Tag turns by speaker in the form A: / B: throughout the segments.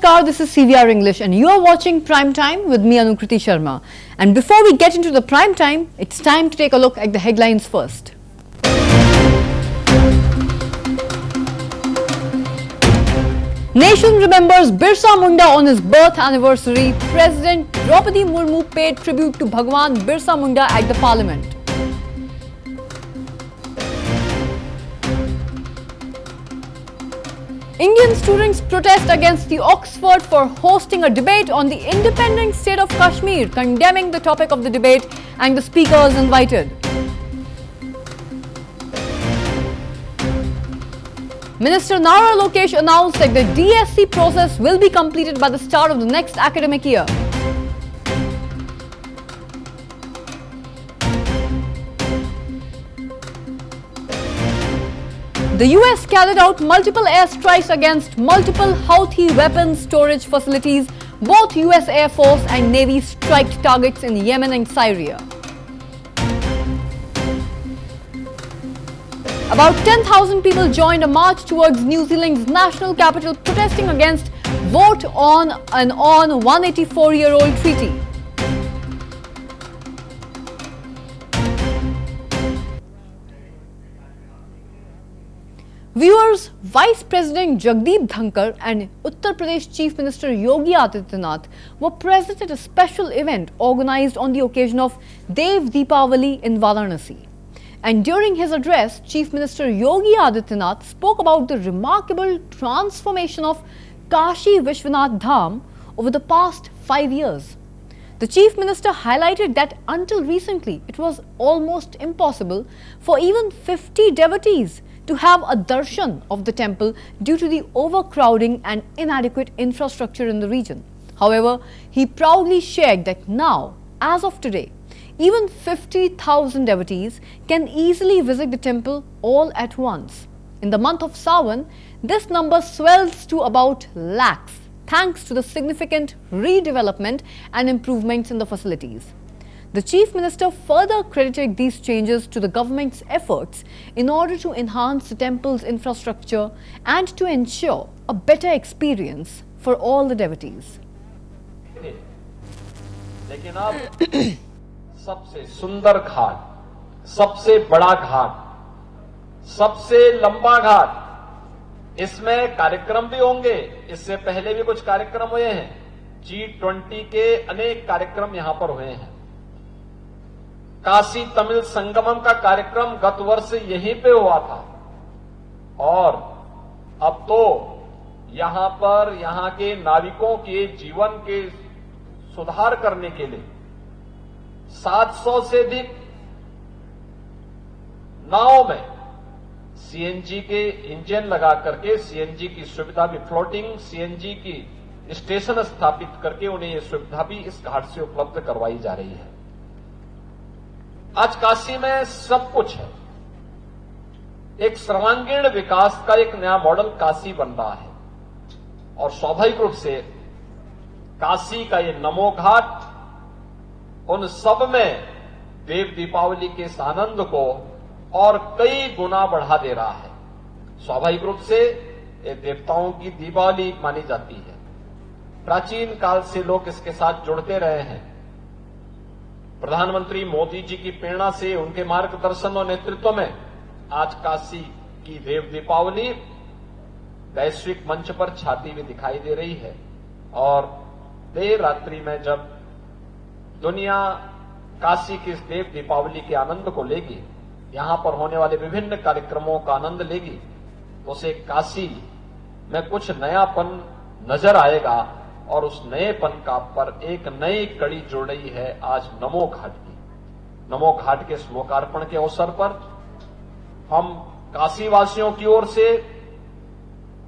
A: Namaskar, this is CVR English and you are watching Prime Time with me Anukriti Sharma. And before we get into the Prime Time, it's time to take a look at the headlines first. Nation remembers Birsa Munda on his birth anniversary. President Draupadi Murmu paid tribute to Bhagwan Birsa Munda at the Parliament. Indian students protest against the Oxford for hosting a debate on the independent state of Kashmir, condemning the topic of the debate and the speakers invited. Minister Nara Lokesh announced that the DSC process will be completed by the start of the next academic year. The US carried out multiple airstrikes against multiple Houthi weapons storage facilities. Both US Air Force and Navy struck targets in Yemen and Syria. About 10,000 people joined a march towards New Zealand's national capital protesting against vote on an 184-year-old treaty. Viewers, Vice President Jagdeep Dhankar and Uttar Pradesh Chief Minister Yogi Adityanath were present at a special event organized on the occasion of Dev Deepavali in Varanasi. And during his address, Chief Minister Yogi Adityanath spoke about the remarkable transformation of Kashi Vishwanath Dham over the past 5 years. The Chief Minister highlighted that until recently, it was almost impossible for even 50 devotees to have a darshan of the temple due to the overcrowding and inadequate infrastructure in the region. However, he proudly shared that now, as of today, even 50,000 devotees can easily visit the temple all at once. In the month of Sawan, this number swells to about lakhs, thanks to the significant redevelopment and improvements in the facilities. The Chief Minister further credited these changes to the government's efforts in order to enhance the temple's infrastructure and to ensure a better experience for all the devotees.
B: लेकिन अब सबसे सुंदर घाट, सबसे बड़ा घाट, सबसे लंबा घाट, इसमें कार्यक्रम भी होंगे। इससे पहले भी कुछ कार्यक्रम हुए हैं। G20 के अनेक कार्यक्रम यहां पर हुए हैं। काशी तमिल संगमम का कार्यक्रम गत वर्ष यहीं पे हुआ था और अब तो यहां पर यहां के नाविकों के जीवन के सुधार करने के लिए 700 से अधिक नाव में सीएनजी के इंजन लगा करके सीएनजी की सुविधा भी, फ्लोटिंग सीएनजी की स्टेशन स्थापित करके उन्हें यह सुविधा भी इस घाट से उपलब्ध करवाई जा रही है। आज काशी में सब कुछ है। एक सर्वांगीण विकास का एक नया मॉडल काशी बन रहा है और स्वाभाविक रूप से काशी का ये नमो घाट उन सब में देव दीपावली के इस आनंद को और कई गुना बढ़ा दे रहा है। स्वाभाविक रूप से ये देवताओं की दीपावली मानी जाती है। प्राचीन काल से लोग इसके साथ जुड़ते रहे हैं। प्रधानमंत्री मोदी जी की प्रेरणा से, उनके मार्गदर्शन और नेतृत्व में आज काशी की देव दीपावली वैश्विक मंच पर छाती हुई दिखाई दे रही है और देर रात्रि में जब दुनिया काशी की इस देव दीपावली के आनंद को लेगी, यहां पर होने वाले विभिन्न कार्यक्रमों का आनंद लेगी, तो उसे काशी में कुछ नयापन नजर आएगा और उस नएपन का पर एक नई कड़ी जुड़ रही है आज नमो घाट की। नमो घाट के इस लोकार्पण के अवसर पर हम काशी वासियों की ओर से,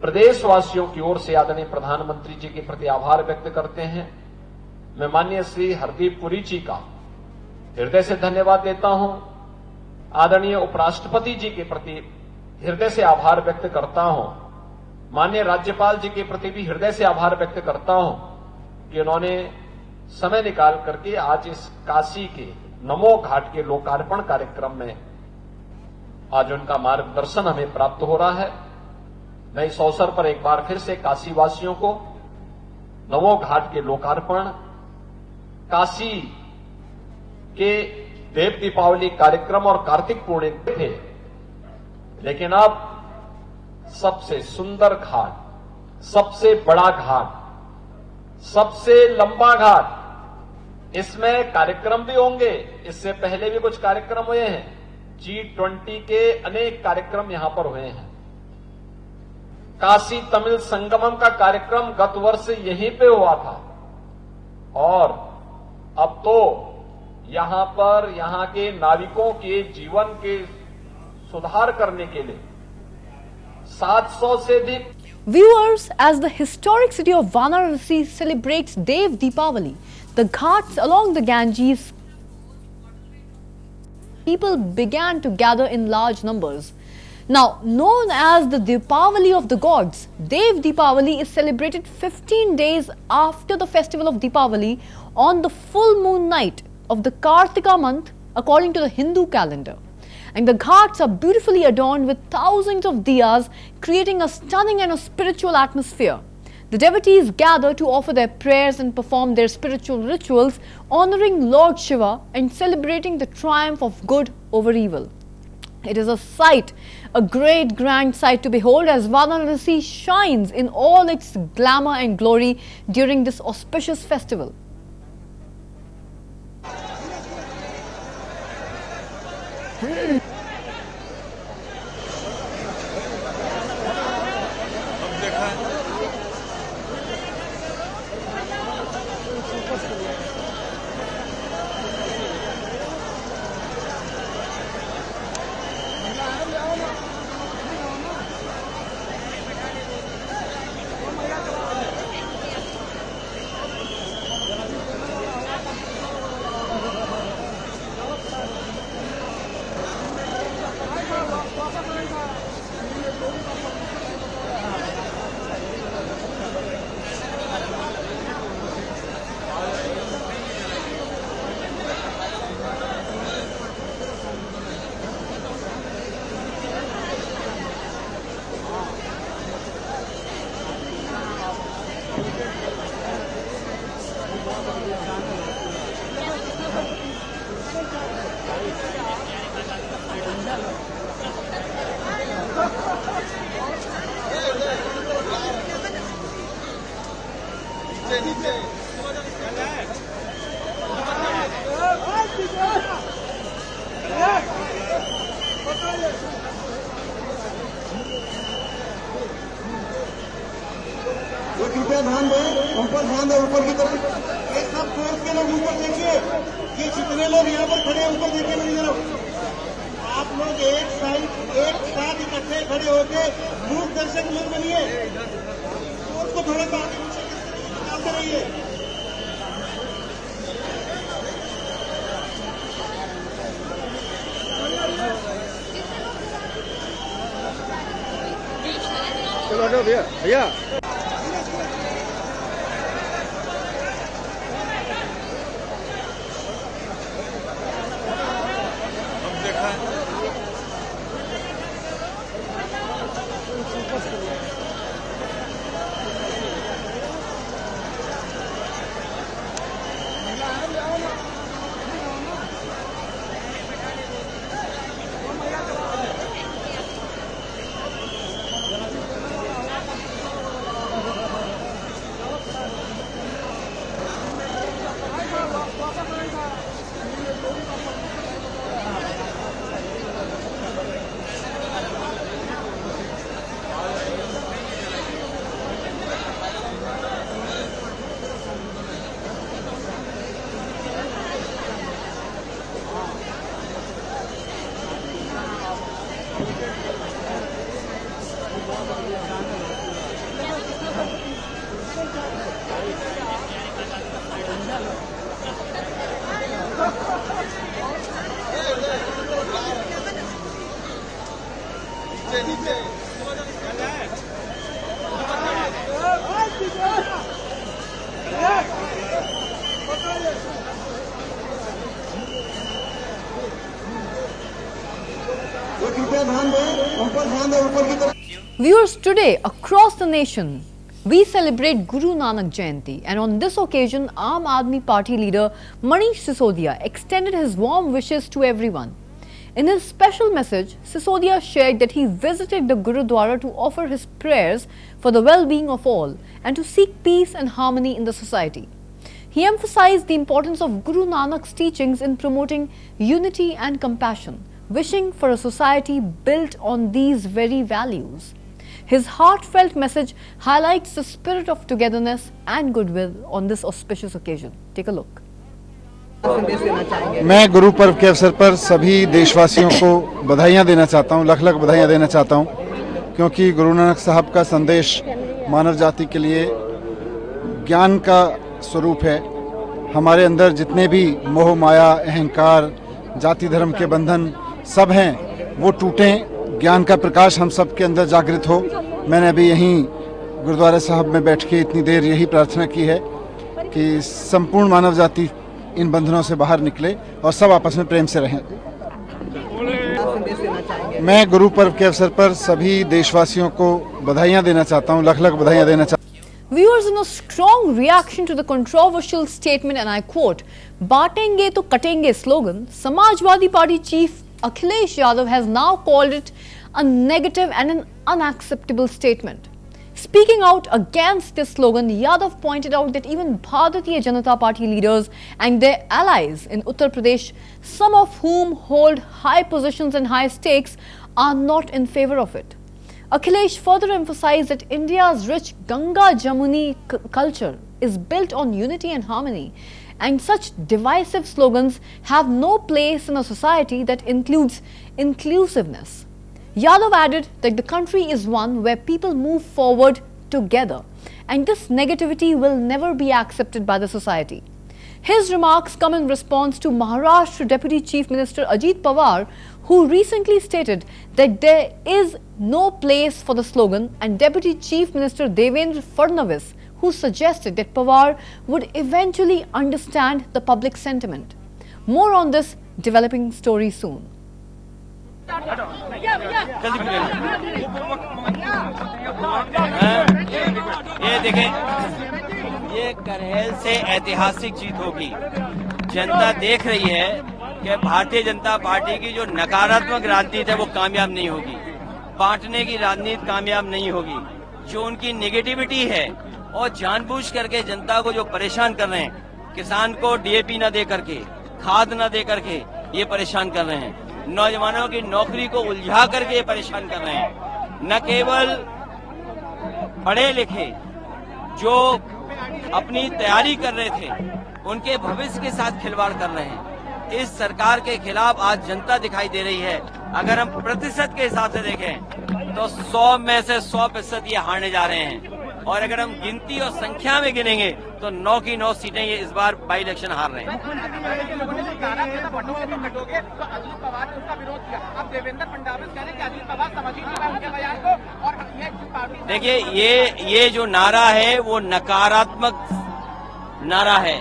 B: प्रदेशवासियों की ओर से आदरणीय प्रधानमंत्री जी के प्रति आभार व्यक्त करते हैं। मैं माननीय श्री हरदीप पुरी जी का हृदय से धन्यवाद देता हूं। आदरणीय उपराष्ट्रपति जी के प्रति हृदय से आभार व्यक्त करता हूं। माननीय राज्यपाल जी के प्रति भी हृदय से आभार व्यक्त करता हूं कि उन्होंने समय निकाल करके आज इस काशी के नमो घाट के लोकार्पण कार्यक्रम में आज उनका मार्गदर्शन हमें प्राप्त हो रहा है। मैं इस अवसर पर एक बार फिर से काशी वासियों को नवो घाट के लोकार्पण, काशी के देव दीपावली कार्यक्रम और कार्तिक पूर्णिमा थे, लेकिन अब सबसे सुंदर घाट, सबसे बड़ा घाट, सबसे लंबा घाट, इसमें कार्यक्रम भी होंगे। इससे पहले भी कुछ कार्यक्रम हुए हैं, G20 के अनेक कार्यक्रम यहां पर हुए हैं। काशी तमिल संगमम का कार्यक्रम गत वर्ष यहीं पे हुआ था और अब तो यहां पर यहां के नाविकों के जीवन के सुधार करने के लिए 700 से अधिक
A: Viewers, as the historic city of Varanasi celebrates Dev Deepavali, the ghats along the Ganges, people began to gather in large numbers. Now, known as the Deepavali of the gods, Dev Deepavali is celebrated 15 days after the festival of Deepavali on the full moon night of the Kartika month according to the Hindu calendar. And the ghats are beautifully adorned with thousands of diyas, creating a stunning and a spiritual atmosphere. The devotees gather to offer their prayers and perform their spiritual rituals, honoring Lord Shiva and celebrating the triumph of good over evil. It is a sight, a great grand sight to behold as Varanasi shines in all its glamour and glory during this auspicious festival.
C: कृपया ध्यान दें, ऊपर ध्यान दें, ऊपर की तरफ ये सब फोर्स के लोग ऊपर देखिए, ये जितने लोग यहाँ पर खड़े हैं ऊपर देखिए मेरी तरफ। आप लोग एक साथ इकट्ठे खड़े होके मूक दर्शक मत बनिए, फोर्स को थोड़ा सा आगे पीछे निकालते रहिए। चलो हटो भैया, भैया
A: Viewers, today across the nation, We celebrate Guru Nanak Jayanti, and on this occasion, Aam Aadmi Party leader Manish Sisodia extended his warm wishes to everyone. In his special message, Sisodia shared that he visited the Gurudwara to offer his prayers for the well-being of all and to seek peace and harmony in the society. He emphasized the importance of Guru Nanak's teachings in promoting unity and compassion, wishing for a society built on these very values. His heartfelt message highlights the spirit of togetherness and goodwill on this auspicious occasion. Take a look.
D: मैं गुरु पर्व के अवसर पर सभी देशवासियों को बधाइयाँ देना चाहता हूँ, लख लख बधाइयाँ देना चाहता हूँ, क्योंकि गुरु नानक साहब का संदेश मानव जाति के लिए ज्ञान का स्वरूप है। हमारे अंदर जितने भी मोह माया अहंकार जाति धर्म के बंधन सब हैं वो टूटें, ज्ञान का प्रकाश हम सब के अंदर जागृत हो। मैंने अभी यहीं गुरुद्वारा साहब में बैठ के इतनी देर यही प्रार्थना की है कि संपूर्ण मानव जाति इन बंधनों से बाहर निकले और सब आपस में प्रेम से रहें। मैं गुरु पर्व के अवसर पर सभी देशवासियों को बधाइयाँ देना चाहता हूँ, लख लख बधाइयाँ देना चाहता हूँ।
A: Viewers, in a strong reaction to the controversial statement, and I quote, "Baatenge to katenge" slogan, Samajwadi Party chief Akhilesh Yadav has now called it a negative and an unacceptable statement. Speaking out against this slogan, Yadav pointed out that even Bharatiya Janata Party leaders and their allies in Uttar Pradesh, some of whom hold high positions and high stakes, are not in favor of it. Akhilesh further emphasized that India's rich Ganga Jamuni culture is built on unity and harmony, and such divisive slogans have no place in a society that includes inclusiveness. Yadav added that the country is one where people move forward together, and this negativity will never be accepted by the society. His remarks come in response to Maharashtra Deputy Chief Minister Ajit Pawar, who recently stated that there is no place for the slogan, and Deputy Chief Minister Devendra Fadnavis, who suggested that Pawar would eventually understand the public sentiment. More on this developing story soon.
E: ये देखें, ये करहल से ऐतिहासिक जीत होगी। जनता देख रही है कि भारतीय जनता पार्टी की जो नकारात्मक राजनीति है वो कामयाब नहीं होगी, बांटने की राजनीति कामयाब नहीं होगी। जो उनकी नेगेटिविटी है और जानबूझ करके जनता को जो परेशान कर रहे हैं, किसान को डीएपी न दे करके, खाद न दे करके ये परेशान कर रहे हैं, नौजवानों की नौकरी को उलझा करके ये परेशान कर रहे हैं। न केवल पढ़े लिखे जो अपनी तैयारी कर रहे थे उनके भविष्य के साथ खिलवाड़ कर रहे हैं। इस सरकार के खिलाफ आज जनता दिखाई दे रही है। अगर हम प्रतिशत के हिसाब से देखें तो 100 में से 100% ये हारने जा रहे हैं, और अगर हम गिनती और संख्या में गिनेंगे तो 9 की 9 सीटें ये इस बार बाई इलेक्शन हार रहे हैं। देखिए, ये जो नारा है वो नकारात्मक नारा है।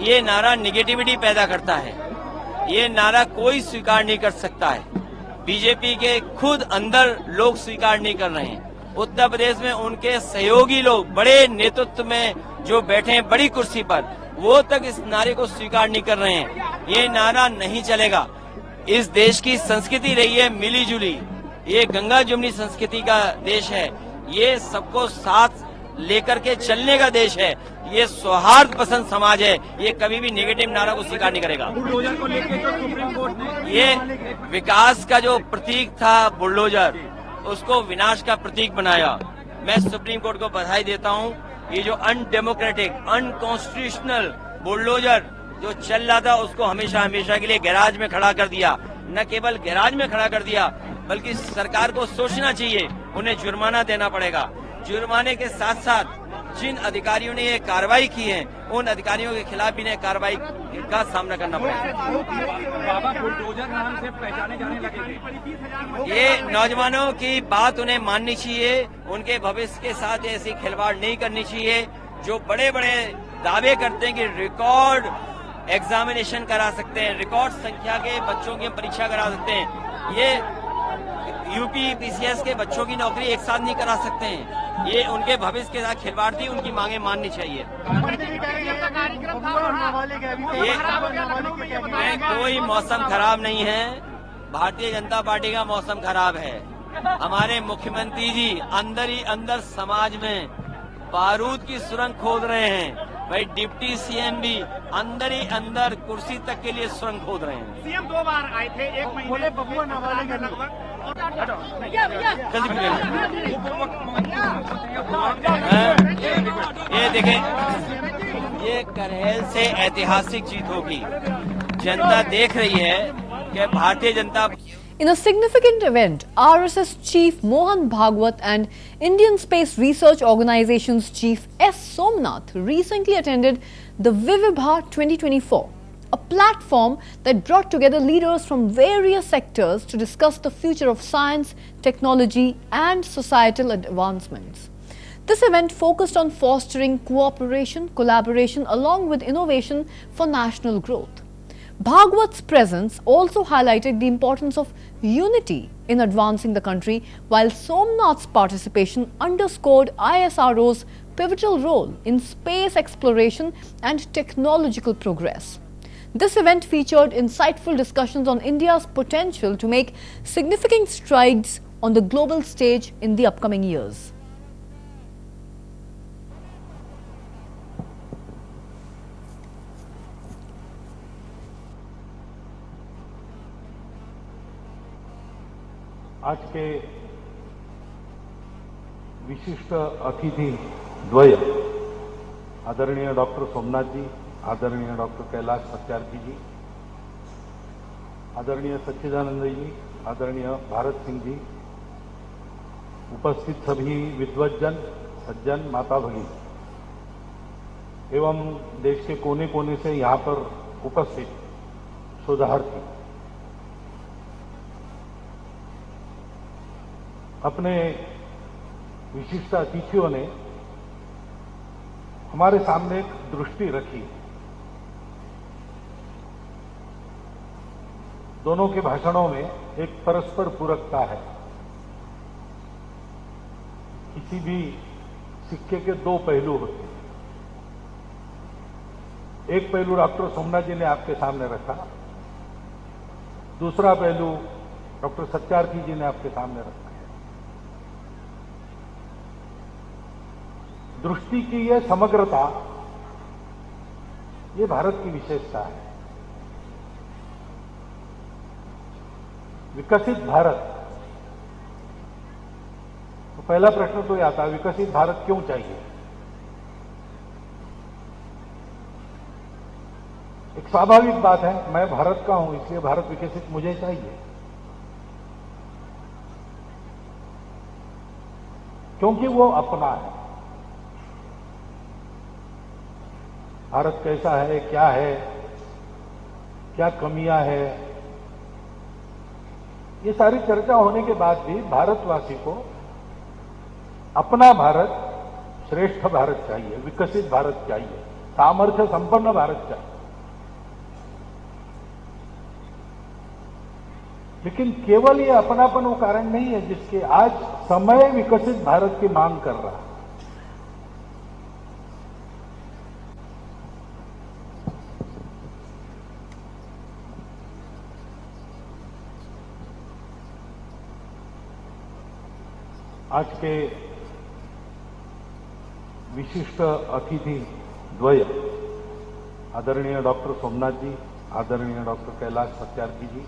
E: ये नारा नेगेटिविटी पैदा करता है। ये नारा कोई स्वीकार नहीं कर सकता है। बीजेपी के खुद अंदर लोग स्वीकार नहीं कर रहे हैं। उत्तर प्रदेश में उनके सहयोगी लोग बड़े नेतृत्व में जो बैठे हैं बड़ी कुर्सी पर, वो तक इस नारे को स्वीकार नहीं कर रहे हैं। ये नारा नहीं चलेगा। इस देश की संस्कृति रही है मिली जुली। ये गंगा जमुनी संस्कृति का देश है। ये सबको साथ लेकर के चलने का देश है। ये सौहार्द पसंद समाज है। ये कभी भी नेगेटिव नारा को स्वीकार नहीं करेगा। बुलडोजर को लेकर तो सुप्रीम कोर्ट ने ये विकास का जो प्रतीक था बुलडोजर, उसको विनाश का प्रतीक बनाया। मैं सुप्रीम कोर्ट को बधाई देता हूं। ये जो अनडेमोक्रेटिक, अनकॉन्स्टिट्यूशनल बुलडोजर जो चल रहा था उसको हमेशा हमेशा के लिए गैराज में खड़ा कर दिया। न केवल गैराज में खड़ा कर दिया बल्कि सरकार को सोचना चाहिए, उन्हें जुर्माना देना पड़ेगा। जुर्माने के साथ साथ जिन अधिकारियों ने ये कार्रवाई की है उन अधिकारियों के खिलाफ भी कार्रवाई का सामना करना पड़ेगा। बुलडोजर नाम से पहचाने जाने लगे। ये नौजवानों की बात उन्हें माननी चाहिए। उनके भविष्य के साथ ऐसी खिलवाड़ नहीं करनी चाहिए। जो बड़े बड़े दावे करते हैं कि रिकॉर्ड एग्जामिनेशन करा सकते हैं, रिकॉर्ड संख्या के बच्चों की परीक्षा करा सकते हैं, ये यूपी पीसीएस के बच्चों की नौकरी एक साथ नहीं करा सकते हैं। ये उनके भविष्य के साथ खिलवाड़ थी, उनकी मांगे माननी चाहिए। ये कोई मौसम खराब नहीं है, भारतीय जनता पार्टी का मौसम खराब है। हमारे मुख्यमंत्री जी अंदर ही अंदर समाज में बारूद की सुरंग खोद रहे हैं। भाई डिप्टी सीएम भी अंदर ही अंदर कुर्सी तक के लिए सुरंग खोद रहे हैं।
F: सीएम 2 बार आए थे, 1 महीने बबुआ नाबालिग लगभग।
E: ये देखें, ये करहेल से ऐतिहासिक जीत होगी। जनता देख रही है कि Bharatiya Janata.
A: In a significant event, RSS Chief Mohan Bhagwat and Indian Space Research Organization's Chief S. Somnath recently attended the Vivibha 2024, a platform that brought together leaders from various sectors to discuss the future of science, technology and societal advancements. This event focused on fostering cooperation, collaboration along with innovation for national growth. Bhagwat's presence also highlighted the importance of unity in advancing the country, while Somnath's participation underscored ISRO's pivotal role in space exploration and technological progress. This event featured insightful discussions on India's potential to make significant strides on the global stage in the upcoming years.
G: आज के विशिष्ट अतिथि द्वय आदरणीय doctor Somnath जी, आदरणीय doctor Kailash Satyarthi जी, आदरणीय सच्चिदानंद जी, आदरणीय भारत सिंह जी, उपस्थित सभी विद्वज्जन, सज्जन, माता भगिनी एवं देश के कोने कोने से यहां पर उपस्थित शोधार्थी, अपने विशिष्ट अतिथियों ने हमारे सामने एक दृष्टि रखी। दोनों के भाषणों में एक परस्पर पूरकता है। किसी भी सिक्के के 2 पहलू होते हैं। एक पहलू डॉक्टर सोमनाथ जी ने आपके सामने रखा, दूसरा पहलू डॉक्टर सत्यार्थी जी ने आपके सामने रखा। दृष्टि की यह समग्रता, ये भारत की विशेषता है। विकसित भारत, तो पहला प्रश्न तो यह आता है, विकसित भारत क्यों चाहिए? एक स्वाभाविक बात है, मैं भारत का हूं इसलिए भारत विकसित मुझे चाहिए, क्योंकि वो अपना है। भारत कैसा है, क्या कमियां है, ये सारी चर्चा होने के बाद भी भारतवासी को अपना भारत, श्रेष्ठ भारत चाहिए, विकसित भारत चाहिए, सामर्थ्य संपन्न भारत चाहिए। लेकिन केवल ये अपनापन वो कारण नहीं है जिसके आज समय विकसित भारत की मांग कर रहा है। आज के विशिष्ट अतिथि द्वय आदरणीय डॉक्टर सोमनाथ जी, आदरणीय डॉक्टर कैलाश सत्यार्थी जी,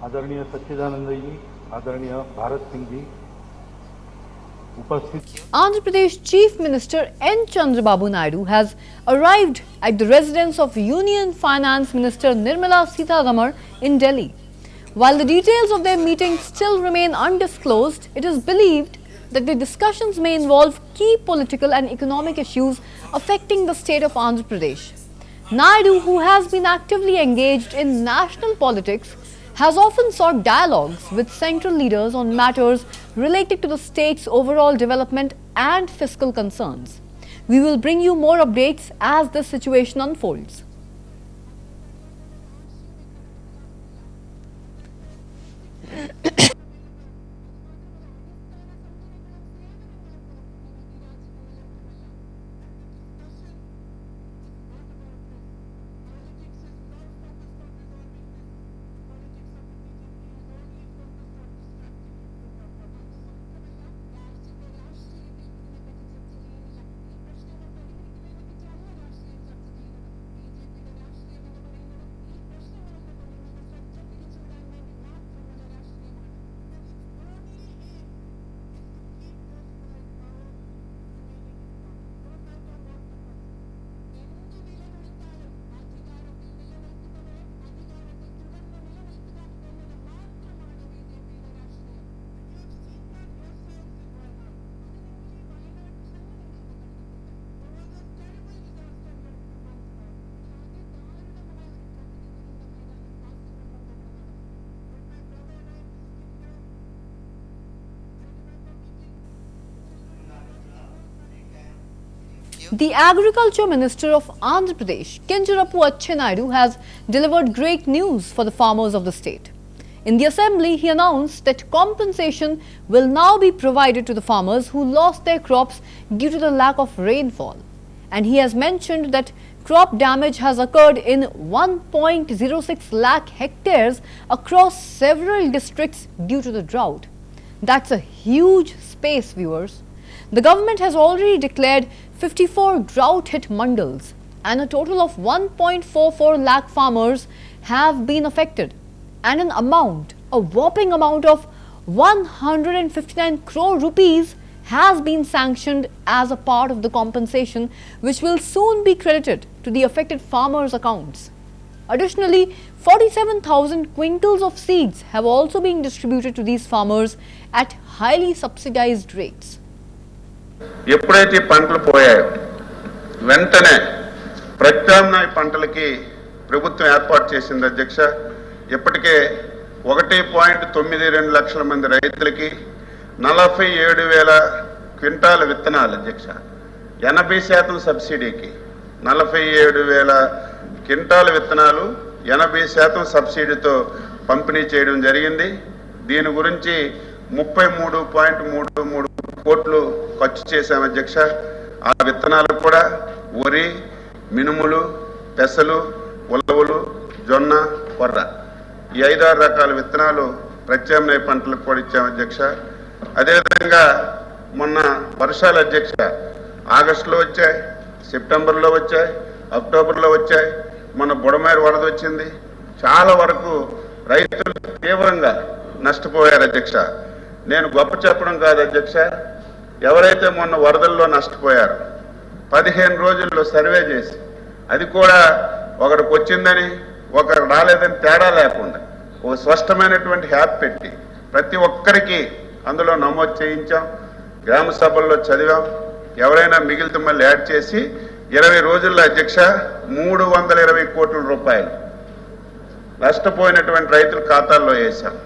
G: आदरणीय सच्चिदानंद जी, आदरणीय भारत सिंह जी, उपस्थित।
A: Andhra Pradesh Chief Minister N. Chandrababu Naidu has arrived at the residence of Union Finance Minister Nirmala Sitharaman in Delhi. While the details of their meeting still remain undisclosed, it is believed that the discussions may involve key political and economic issues affecting the state of Andhra Pradesh. Naidu, who has been actively engaged in national politics, has often sought dialogues with central leaders on matters related to the state's overall development and fiscal concerns. We will bring you more updates as this situation unfolds. The Agriculture Minister of Andhra Pradesh, Kinjarapu Achenaidu, has delivered great news for the farmers of the state. In the assembly, he announced that compensation will now be provided to the farmers who lost their crops due to the lack of rainfall. And he has mentioned that crop damage has occurred in 1.06 lakh hectares across several districts due to the drought. That's a huge space, viewers. The government has already declared 54 drought-hit mandals, and a total of 1.44 lakh farmers have been affected, and a whopping amount of 159 crore rupees has been sanctioned as a part of the compensation, which will soon be credited to the affected farmers' accounts. Additionally, 47,000 quintals of seeds have also been distributed to these farmers at highly subsidized rates.
H: ఎప్పుడైతే పంటలు పోయాయో వెంటనే ప్రత్యామ్నాయ పంటలకి ప్రభుత్వం ఏర్పాటు చేసింది అధ్యక్ష. ఇప్పటికే 1.92 లక్షల మంది రైతులకి 47,000 క్వింటాల విత్తనాలు అధ్యక్ష, 80% సబ్సిడీకి 47,000 క్వింటాల విత్తనాలు 80% సబ్సిడీతో పంపిణీ చేయడం జరిగింది. దీని గురించి 33.33 కోట్లు ఖర్చు చేశాం అధ్యక్ష. ఆ విత్తనాలు కూడా వరి, మినుములు, పెసలు, ఉలవలు, జొన్న, కొర్ర, ఈ 5-6 రకాల విత్తనాలు ప్రత్యామ్నాయ పంటలకు కూడా ఇచ్చాం అధ్యక్ష. అదేవిధంగా మొన్న వర్షాలు అధ్యక్ష ఆగస్టులో వచ్చాయి, సెప్టెంబర్లో వచ్చాయి, అక్టోబర్లో వచ్చాయి. మన బుడమేరు వరద వచ్చింది. చాలా వరకు రైతులు తీవ్రంగా నష్టపోయారు అధ్యక్ష. నేను గొప్ప చెప్పడం కాదు అధ్యక్ష, ఎవరైతే మొన్న వరదల్లో నష్టపోయారు 15 రోజుల్లో సర్వే చేసి, అది కూడా ఒకరికి వచ్చిందని ఒకరు రాలేదని తేడా లేకుండా ఒక స్పష్టమైనటువంటి హ్యాప్ పెట్టి ప్రతి ఒక్కరికి అందులో నమోదు చేయించాం. గ్రామ సభల్లో చదివాం. ఎవరైనా మిగిలితే మళ్ళీ యాడ్ చేసి 20 రోజుల్లో అధ్యక్ష 320 కోట్ల రూపాయలు నష్టపోయినటువంటి రైతుల ఖాతాల్లో వేశాం.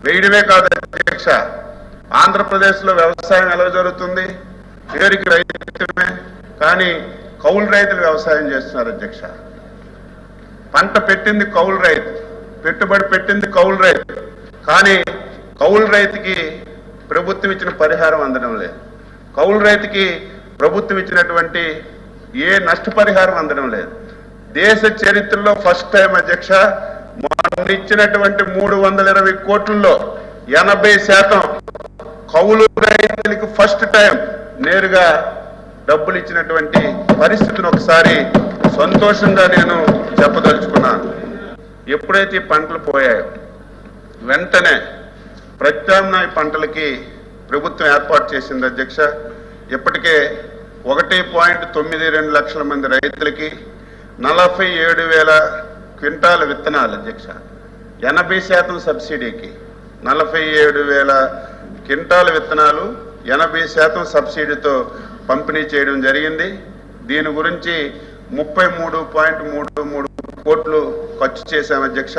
H: వేయడమే కాదు అధ్యక్ష, ఆంధ్రప్రదేశ్లో వ్యవసాయం ఎలా జరుగుతుంది? పేరుకి రైతుమే, కానీ కౌలు రైతులు వ్యవసాయం చేస్తున్నారు అధ్యక్ష. పంట పెట్టింది కౌలు రైతు, పెట్టుబడి పెట్టింది కౌలు రైతు, కానీ కౌలు రైతుకి ప్రభుత్వం ఇచ్చిన పరిహారం అందడం లేదు. కౌలు రైతుకి ప్రభుత్వం ఇచ్చినటువంటి ఏ నష్టపరిహారం అందడం లేదు. దేశ చరిత్రలో ఫస్ట్ టైం అధ్యక్ష, మనం ఇచ్చినటువంటి 320 కోట్లలో 80% కౌలు రైతులకు ఫస్ట్ టైం నేరుగా డబ్బులు ఇచ్చినటువంటి పరిస్థితిని ఒకసారి సంతోషంగా నేను చెప్పదలుచుకున్నాను. ఎప్పుడైతే పంటలు పోయాయో వెంటనే ప్రత్యామ్నాయ పంటలకి ప్రభుత్వం ఏర్పాటు చేసింది అధ్యక్ష. ఇప్పటికే 1.92 లక్షల మంది రైతులకి 47,000 క్వింటాల విత్తనాలు అధ్యక్ష, 80% సబ్సిడీకి 47,000 క్వింటాల విత్తనాలు 80% సబ్సిడీతో పంపిణీ చేయడం జరిగింది. దీని గురించి 33.33 కోట్లు ఖర్చు చేశాం అధ్యక్ష.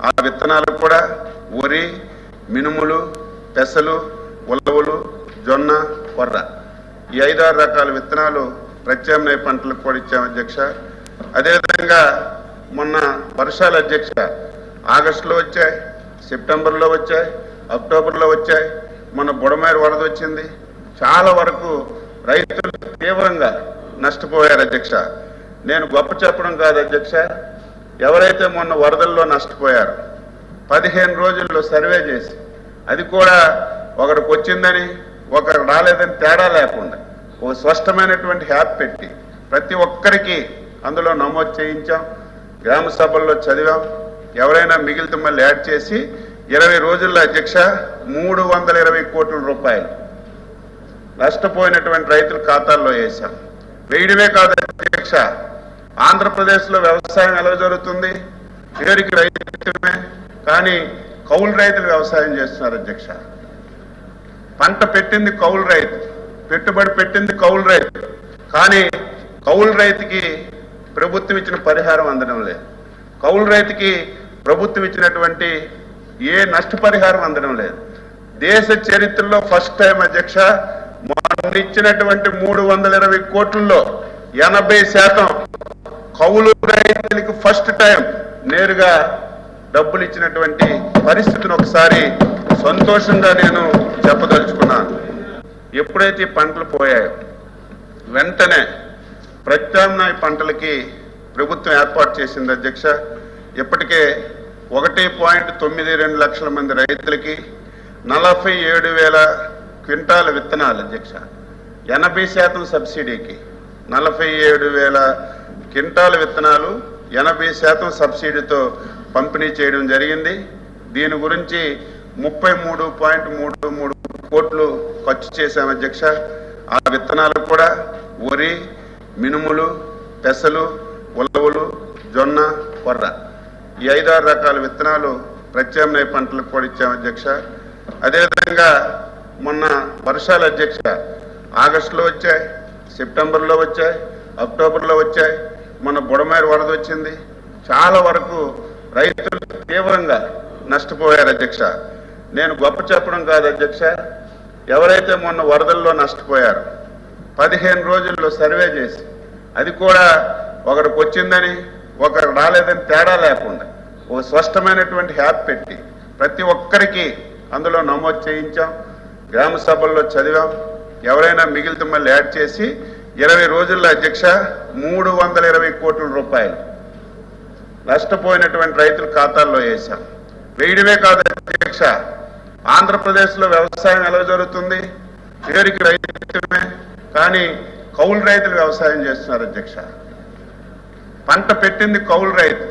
H: ఆ విత్తనాలు కూడా వరి, మినుములు, పెసలు, ఉలవలు, జొన్న, కొర్ర, ఈ 5-6 రకాల విత్తనాలు ప్రత్యామ్నాయ పంటలకు కూడా ఇచ్చాం అధ్యక్ష. అదేవిధంగా మొన్న వర్షాలు అధ్యక్ష ఆగస్టులో వచ్చాయి, సెప్టెంబర్లో వచ్చాయి, అక్టోబర్లో వచ్చాయి. మన బుడమేరు వరద వచ్చింది. చాలా వరకు రైతులు తీవ్రంగా నష్టపోయారు అధ్యక్ష. నేను గొప్ప చెప్పడం కాదు అధ్యక్ష, ఎవరైతే మొన్న వరదల్లో నష్టపోయారు 15 రోజుల్లో సర్వే చేసి, అది కూడా ఒకరికి వచ్చిందని ఒకరు రాలేదని తేడా లేకుండా ఒక స్పష్టమైనటువంటి హ్యాప్ పెట్టి ప్రతి ఒక్కరికి అందులో నమోదు చేయించాం. గ్రామ సభల్లో చదివాం. ఎవరైనా మిగిలితే మళ్ళీ యాడ్ చేసి 20 రోజుల్లో అధ్యక్ష 320 కోట్ల రూపాయలు నష్టపోయినటువంటి రైతుల ఖాతాల్లో వేశాం. వేయడమే కాదు అధ్యక్ష, ఆంధ్రప్రదేశ్లో వ్యవసాయం ఎలా జరుగుతుంది? పేరుకి రైతుమే, కానీ కౌలు రైతులు వ్యవసాయం చేస్తున్నారు అధ్యక్ష. పంట పెట్టింది కౌలు రైతు, పెట్టుబడి పెట్టింది కౌలు రైతు, కానీ కౌలు రైతుకి ప్రభుత్వం ఇచ్చిన పరిహారం అందడం లేదు. కౌలు రైతుకి ప్రభుత్వం ఇచ్చినటువంటి ఏ నష్టపరిహారం అందడం లేదు. దేశ చరిత్రలో ఫస్ట్ టైం అధ్యక్ష, మనం ఇచ్చినటువంటి 320 కోట్లలో 80% కౌలు రైతులకు ఫస్ట్ టైం నేరుగా డబ్బులు ఇచ్చినటువంటి పరిస్థితిని ఒకసారి సంతోషంగా నేను చెప్పదలుచుకున్నాను. ఎప్పుడైతే పంటలు పోయాయో వెంటనే ప్రత్యామ్నాయ పంటలకి ప్రభుత్వం ఏర్పాటు చేసింది అధ్యక్ష. ఇప్పటికే 1.92 లక్షల మంది రైతులకి 47,000 క్వింటాల విత్తనాలు అధ్యక్ష, 80% సబ్సిడీకి 47,000 క్వింటాల విత్తనాలు 80% సబ్సిడీతో పంపిణీ చేయడం జరిగింది. దీని గురించి 33.33 కోట్లు ఖర్చు చేశాం అధ్యక్ష. ఆ విత్తనాలు కూడా వరి, మినుములు, పెసలు, ఉలవలు, జొన్న, కొర్ర ఈ 5-6 రకాల విత్తనాలు ప్రత్యామ్నాయ పంటలకు కూడా ఇచ్చాం అధ్యక్ష. అదేవిధంగా మొన్న వర్షాలు అధ్యక్ష ఆగస్టులో వచ్చాయి, సెప్టెంబర్లో వచ్చాయి, అక్టోబర్లో వచ్చాయి. మొన్న బుడమేరు వరద వచ్చింది. చాలా వరకు రైతులు తీవ్రంగా నష్టపోయారు అధ్యక్ష. నేను గొప్ప చెప్పడం కాదు అధ్యక్ష, ఎవరైతే మొన్న వరదల్లో నష్టపోయారు 15 రోజుల్లో సర్వే చేసి, అది కూడా ఒకరికి వచ్చిందని ఒకరికి రాలేదని తేడా లేకుండా ఒక స్పష్టమైనటువంటి హ్యాప్ పెట్టి ప్రతి ఒక్కరికి అందులో నమోదు చేయించాం. గ్రామ సభల్లో చదివాం. ఎవరైనా మిగిలితే మళ్ళీ యాడ్ చేసి 20 రోజుల్లో అధ్యక్ష 320 కోట్ల రూపాయలు నష్టపోయినటువంటి రైతుల ఖాతాల్లో వేశాం. వేయడమే కాదు అధ్యక్ష, ఆంధ్రప్రదేశ్లో వ్యవసాయం ఎలా జరుగుతుంది? పేరుకి రైతుమే, కానీ కౌలు రైతులు వ్యవసాయం చేస్తున్నారు అధ్యక్ష. పంట పెట్టింది కౌలు రైతు,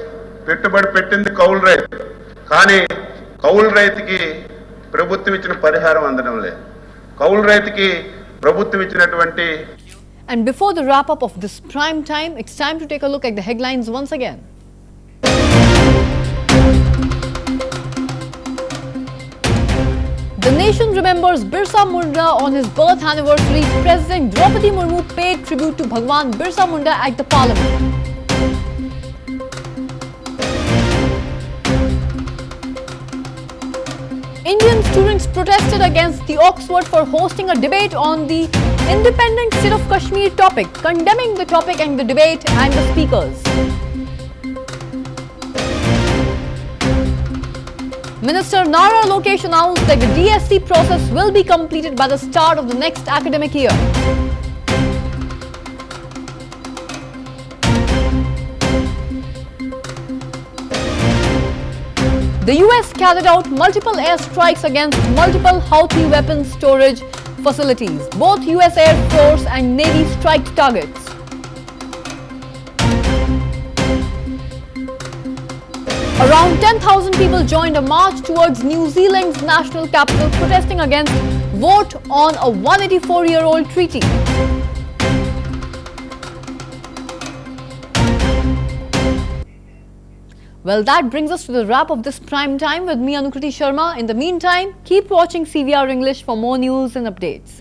H: పెట్టుబడి పెట్టింది కౌలు రైతు, కానీ కౌలు రైతుకి ప్రభుత్వం ఇచ్చిన పరిహారం అందడం లేదు. కౌలు రైతుకి ప్రభుత్వం ఇచ్చినటువంటి.
A: And before the wrap up of this prime time, it's time to take a look at the headlines once again. The nation remembers Birsa Munda on his birth anniversary. President Draupadi Murmu paid tribute to Bhagwan Birsa Munda at the parliament. Indian students protested against the Oxford for hosting a debate on the independent state of Kashmir topic, condemning the topic and the debate and the speakers. Minister Nara Lokesh announced that the DSC process will be completed by the start of the next academic year. The US carried out multiple airstrikes against multiple Houthi weapons storage facilities. Both US Air Force and Navy strike targets. Around 10,000 people joined a march towards New Zealand's national capital protesting against vote on a 184-year-old treaty. Well, that brings us to the wrap of this prime time with me, Anukriti Sharma. In the meantime, keep watching CVR English for more news and updates.